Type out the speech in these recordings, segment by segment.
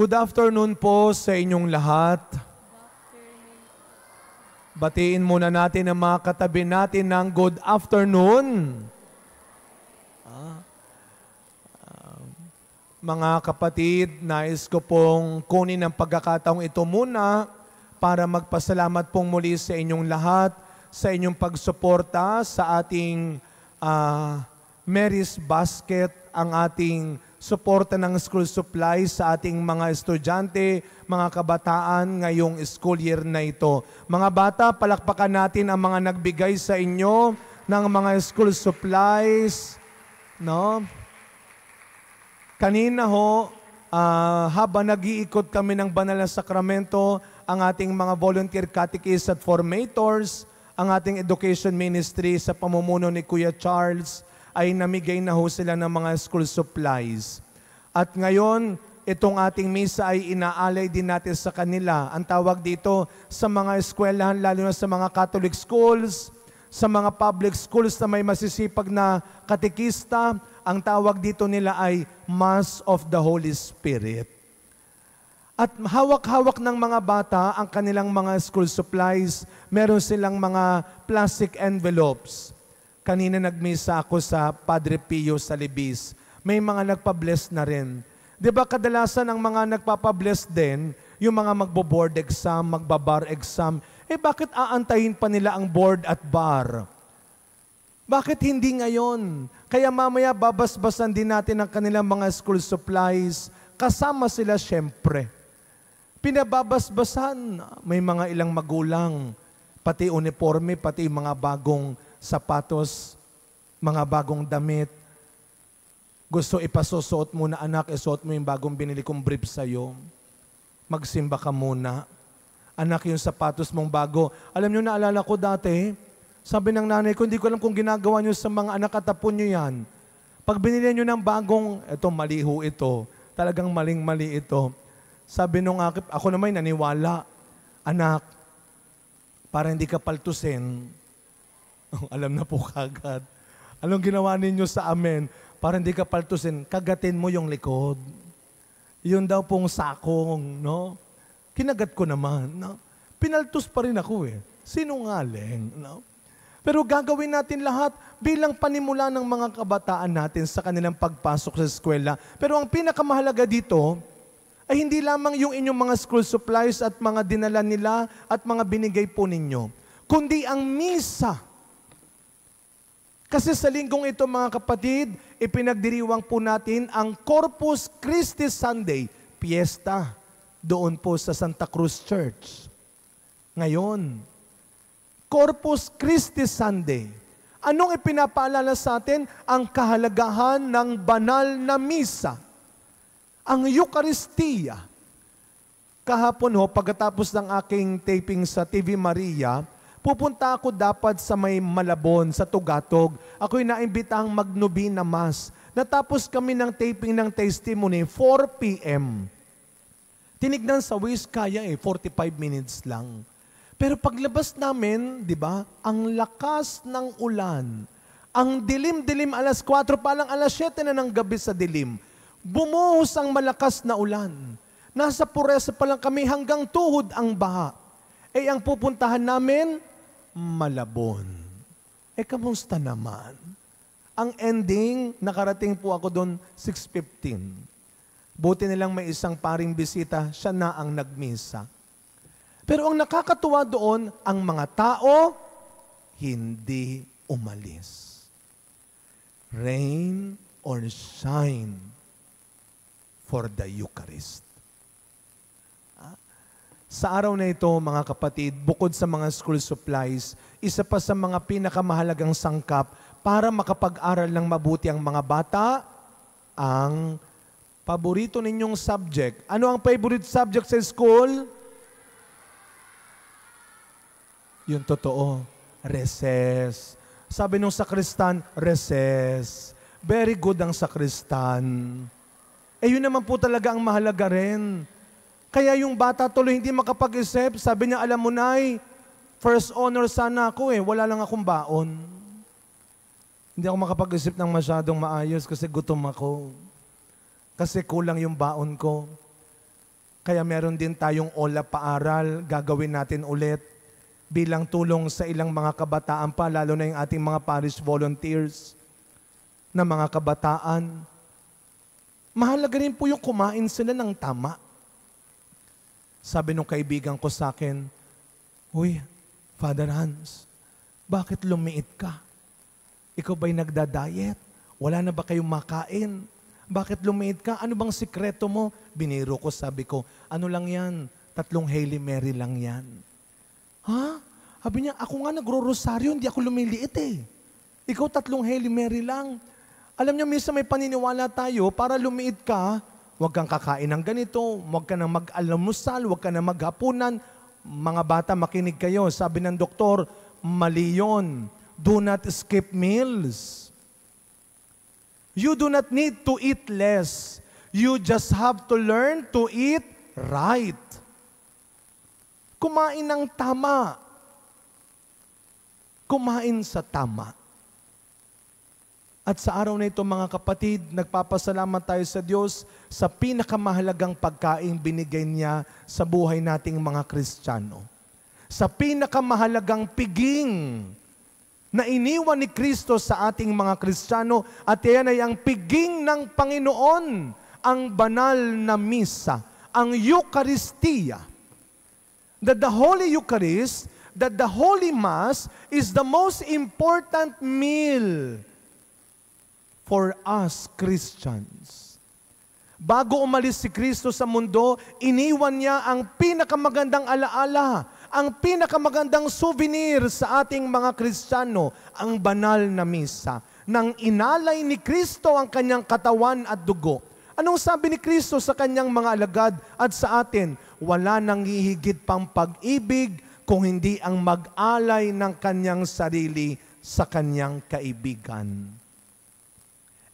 Good afternoon po sa inyong lahat. Batiin muna natin ang mga katabi natin ng good afternoon. Mga kapatid, nais ko pong kunin ang pagkakataong ito muna para magpasalamat pong muli sa inyong lahat sa inyong pagsuporta sa ating Mary's Basket, ang ating suporta ng school supplies sa ating mga estudyante, mga kabataan ngayong school year na ito. Mga bata, palakpakan natin ang mga nagbigay sa inyo ng mga school supplies. No? Kanina ho, habang nag-iikot kami ng banal na sakramento, ang ating mga volunteer catechists at formators, ang ating education ministry sa pamumuno ni Kuya Charles, ay namigay na ho sila ng mga school supplies. At ngayon, itong ating misa ay inaalay din natin sa kanila. Ang tawag dito sa mga eskwelahan, lalo na sa mga Catholic schools, sa mga public schools na may masisipag na katekista, ang tawag dito nila ay Mass of the Holy Spirit. At hawak-hawak ng mga bata ang kanilang mga school supplies. Meron silang mga plastic envelopes. Kanina nagmisa ako sa Padre Pio sa Libis. May mga nagpa-bless na rin. Di ba kadalasan ang mga nagpapa-bless din, yung mga magbo-board exam, magbabar exam, bakit aantayin pa nila ang board at bar? Bakit hindi ngayon? Kaya mamaya babasbasan din natin ang kanilang mga school supplies. Kasama sila syempre. Pinababasbasan. May mga ilang magulang, pati uniforme, pati mga bagong sapatos, mga bagong damit. Gusto ipasusuot mo na anak, isuot mo yung bagong binili kong brief sa'yo. Magsimba ka muna. Anak, yung sapatos mong bago. Alam nyo, naalala ko dati, sabi ng nanay ko, hindi ko alam kung ginagawa nyo sa mga anak at apo nyo yan. Pag binili nyo ng bagong, eto mali ho ito, talagang maling-mali ito. Sabi nung ako naman naniwala, anak, para hindi ka paltusin, alam na po kagad. Anong ginawa ninyo sa amin? Para hindi ka paltusin, kagatin mo yung likod. Yun daw pong sakong, no? Kinagat ko naman, no? Pinaltus pa rin ako Sinungaling, no? Pero gagawin natin lahat bilang panimula ng mga kabataan natin sa kanilang pagpasok sa eskwela. Pero ang pinakamahalaga dito ay hindi lamang yung inyong mga school supplies at mga dinala nila at mga binigay po ninyo, kundi ang misa. Kasi sa linggong ito, mga kapatid, ipinagdiriwang po natin ang Corpus Christi Sunday, piyesta, doon po sa Santa Cruz Church. Ngayon, Corpus Christi Sunday. Anong ipinapaalala sa atin? Ang kahalagahan ng banal na misa. Ang Eucharistia. Kahapon pagkatapos ng aking taping sa TV Maria, pupunta ako dapat sa may Malabon, sa Tugatog. Ako'y naimbitang magnobina Mass. Natapos kami ng taping ng testimony, 4 p.m. Tinignan sa Waze, kaya 45 minutes lang. Pero paglabas namin, di ba, ang lakas ng ulan. Ang dilim-dilim, alas 4 pa lang, alas 7 na ng gabi sa dilim. Bumuhos ang malakas na ulan. Nasa puresa pa lang kami hanggang tuhod ang baha. Ang pupuntahan namin, Malabon. Kamusta naman? Ang ending, nakarating po ako doon 6:15. Buti nilang may isang paring bisita, siya na ang nagmisa. Pero ang nakakatuwa doon, ang mga tao, hindi umalis. Rain or shine for the Eucharist. Sa araw na ito, mga kapatid, bukod sa mga school supplies, isa pa sa mga pinakamahalagang sangkap para makapag-aral ng mabuti ang mga bata, ang paborito ninyong subject. Ano ang favorite subject sa school? Yung totoo, recess. Sabi nung sakristan, recess. Very good ang sakristan. Yun naman po talaga ang mahalaga rin. Kaya yung bata tuloy hindi makapag-isip, sabi niya, alam mo Nay, first honor sana ako wala lang akong baon. Hindi ako makapag-isip ng masyadong maayos kasi gutom ako. Kasi kulang yung baon ko. Kaya meron din tayong Ola Paaral, gagawin natin ulit bilang tulong sa ilang mga kabataan pa, lalo na yung ating mga parish volunteers na mga kabataan. Mahalaga rin po yung kumain sila ng tama. Sabi nung kaibigan ko sa akin, "Uy, Father Hans, bakit lumiit ka? Ikaw ba'y nagda-diet? Wala na ba kayong makain? Bakit lumiit ka? Ano bang sikreto mo?" Biniro ko, sabi ko, "Ano lang yan? 3 Hail Mary lang yan." Ha? Sabi niya, "Ako nga nagro-rosaryo, hindi ako lumiliit eh. Ikaw 3 Hail Mary lang." Alam niyo, minsan may paniniwala tayo, para lumiit ka, huwag kang kakain ng ganito, huwag ka nang mag-almusal, huwag ka nang maghapunan. Mga bata, makinig kayo. Sabi ng doktor, mali yun. Do not skip meals. You do not need to eat less. You just have to learn to eat right. Kumain ng tama. Kumain sa tama. At sa araw na ito, mga kapatid, nagpapasalamat tayo sa Diyos sa pinakamahalagang pagkain binigay niya sa buhay nating mga Kristiyano. Sa pinakamahalagang piging na iniwan ni Kristo sa ating mga Kristiyano, at yan ay ang piging ng Panginoon, ang banal na misa, ang Eucharistia. That the Holy Eucharist, that the Holy Mass is the most important meal for us Christians. Bago umalis si Kristo sa mundo, iniwan niya ang pinakamagandang alaala, ang pinakamagandang souvenir sa ating mga Kristiyano, ang banal na misa. Nang inalay ni Kristo ang kanyang katawan at dugo. Anong sabi ni Kristo sa kanyang mga alagad at sa atin? Wala nang hihigit pang pag-ibig kung hindi ang mag-alay ng kanyang sarili sa kanyang kaibigan.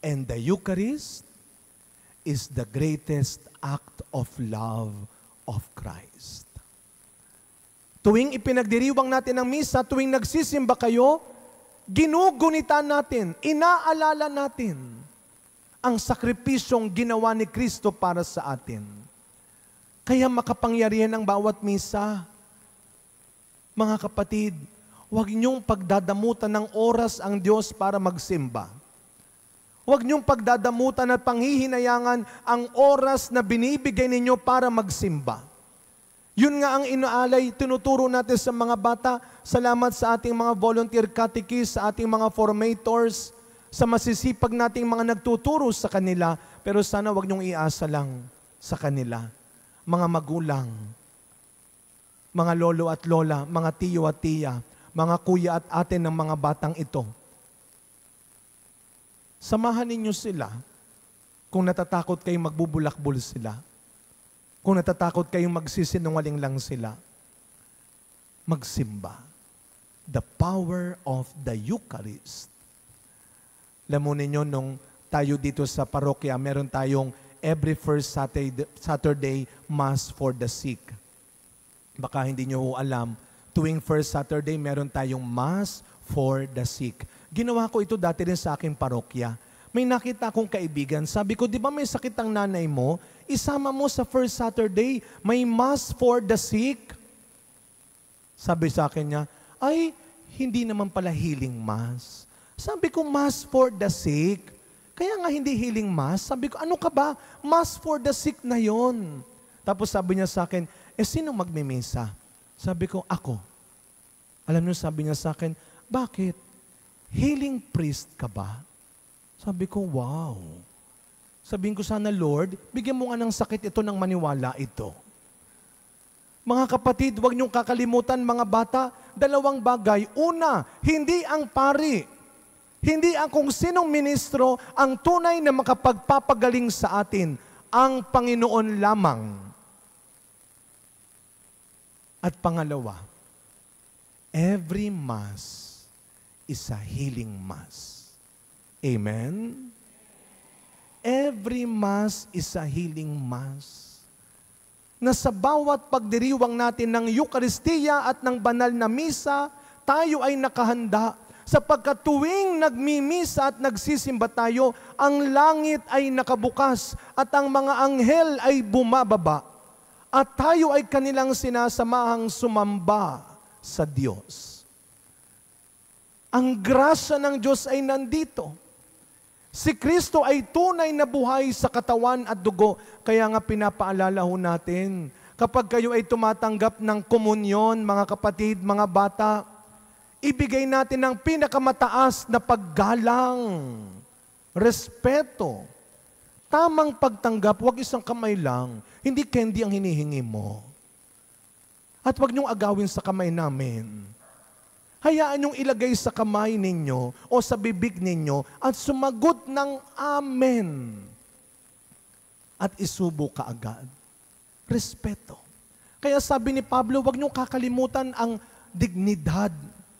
And the Eucharist is the greatest act of love of Christ. Tuwing ipinagdiriwang natin ang misa, tuwing nagsisimba kayo, ginugunitan natin, inaalala natin ang sakripisyong ginawa ni Kristo para sa atin. Kaya makapangyarihan ang bawat misa. Mga kapatid, huwag niyong pagdadamutan ng oras ang Diyos para magsimba. Huwag niyong pagdadamutan at panghihinayangan ang oras na binibigay ninyo para magsimba. Yun nga ang inaalay, tinuturo natin sa mga bata. Salamat sa ating mga volunteer catechists, sa ating mga formators, sa masisipag nating mga nagtuturo sa kanila. Pero sana huwag niyong iasa lang sa kanila. Mga magulang, mga lolo at lola, mga tiyo at tiya, mga kuya at ate ng mga batang ito. Samahan ninyo sila kung natatakot kayong magbubulakbol sila. Kung natatakot kayong magsisinungaling lang sila. Magsimba. The power of the Eucharist. Alam mo ninyo, nung tayo dito sa parokya, meron tayong every first Saturday Mass for the sick. Baka hindi nyo alam, tuwing first Saturday, meron tayong Mass for the sick. Ginawa ko ito dati rin sa aking parokya. May nakita akong kaibigan, sabi ko, di ba may sakit ang nanay mo? Isama mo sa first Saturday, may Mass for the sick. Sabi sa akin niya, ay, hindi naman pala healing Mass. Sabi ko, Mass for the sick. Kaya nga hindi healing Mass. Sabi ko, ano ka ba? Mass for the sick na yon. Tapos sabi niya sa akin, sino magmimisa? Sabi ko, ako. Alam niyo, sabi niya sa akin, bakit? Healing priest ka ba? Sabi ko, wow. Sabihin ko sana, Lord, bigyan mo nga ng sakit ito nang maniwala ito. Mga kapatid, huwag niyong kakalimutan mga bata, 2 bagay. Una, hindi ang pari, hindi ang kung sinong ministro ang tunay na makapagpapagaling sa atin, ang Panginoon lamang. At pangalawa, every Mass is a healing Mass. Amen? Every Mass is a healing Mass. Na sa bawat pagdiriwang natin ng Eucharistia at ng banal na misa, tayo ay nakahanda. Sapagkat tuwing nagmimisa at nagsisimba tayo, ang langit ay nakabukas at ang mga anghel ay bumababa. at tayo ay kanilang sinasamahang sumamba sa Diyos. Ang grasya ng Diyos ay nandito. Si Kristo ay tunay na buhay sa katawan at dugo. Kaya nga pinapaalala ho natin, kapag kayo ay tumatanggap ng komunyon, mga kapatid, mga bata, ibigay natin ang pinakamataas na paggalang, respeto. Tamang pagtanggap, huwag isang kamay lang. Hindi candy ang hinihingi mo. At huwag niyong agawin sa kamay namin. Hayaan niyong ilagay sa kamay ninyo o sa bibig ninyo at sumagot ng amen. At isubo ka agad. Respeto. Kaya sabi ni Pablo, huwag niyong kakalimutan ang dignidad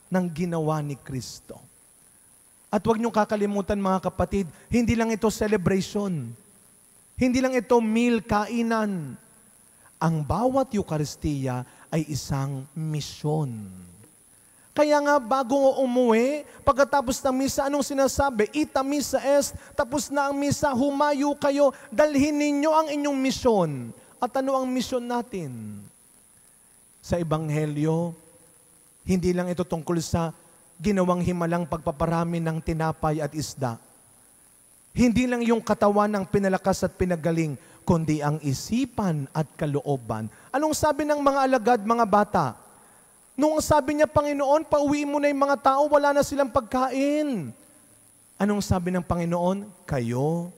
ng ginawa ni Kristo. At huwag niyong kakalimutan, mga kapatid, hindi lang ito celebration. Hindi lang ito meal, kainan. Ang bawat Eucharistia ay isang misyon. Kaya nga bago umuwi, pagkatapos ng misa, anong sinasabi? Ita missa est, tapos na ang misa, humayo kayo, dalhin ninyo ang inyong misyon. At ano ang misyon natin? Sa Ebanghelyo, hindi lang ito tungkol sa ginawang himalang pagpaparami ng tinapay at isda. Hindi lang yung katawan ng pinalakas at pinagaling, kundi ang isipan at kalooban. Anong sabi ng mga alagad, mga bata? Nung sabi niya, Panginoon, pauwiin mo na yung mga tao, wala na silang pagkain. Anong sabi ng Panginoon? Kayo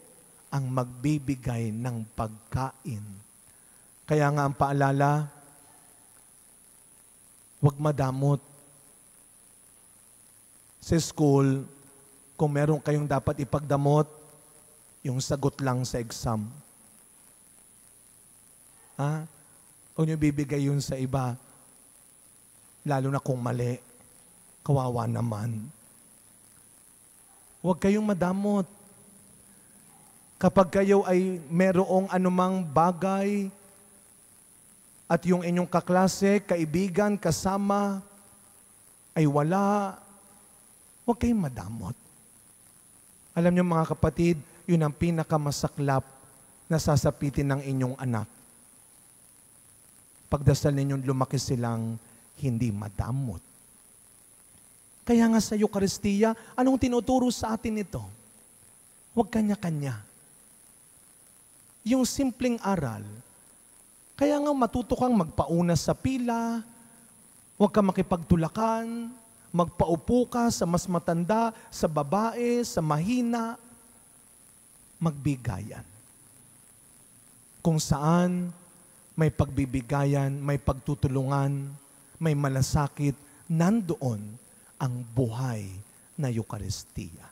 ang magbibigay ng pagkain. Kaya nga ang paalala, huwag madamot. Sa school, kung meron kayong dapat ipagdamot, yung sagot lang sa exam. Huwag niyo bibigay yun sa iba. Lalo na kung mali. Kawawa naman. Huwag kayong madamot. Kapag kayo ay merong anumang bagay at yung inyong kaklase, kaibigan, kasama, ay wala, huwag kayong madamot. Alam niyo mga kapatid, yun ang pinakamasaklap na sasapitin ng inyong anak. Pagdasal ninyong lumaki silang hindi madamot. Kaya nga sa Eucharistia, anong tinuturo sa atin ito? Huwag kanya-kanya. Yung simpleng aral, kaya nga matuto kang magpauna sa pila, huwag kang makipagtulakan, magpaupo ka sa mas matanda, sa babae, sa mahina, magbigayan. Kung saan may pagbibigayan, may pagtutulungan, may malasakit, nandoon ang buhay na Eucharistia.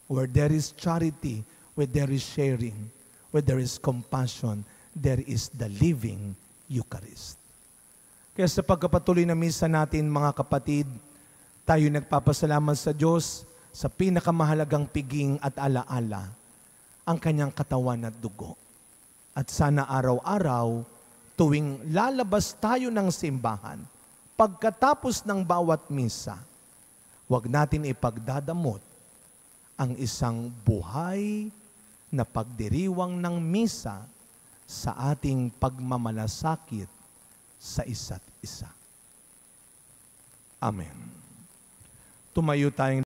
Where there is charity, where there is sharing, where there is compassion, there is the living Eucharist. Kaya sa pagkapatuloy na misa natin, mga kapatid, tayo nagpapasalamat sa Diyos sa pinakamahalagang piging at alaala, ang kanyang katawan at dugo. At sana araw-araw, tuwing lalabas tayo ng simbahan, pagkatapos ng bawat misa, huwag natin ipagdadamot ang isang buhay na pagdiriwang ng misa sa ating pagmamalasakit sa isa't isa. Amen. Tumayo tayong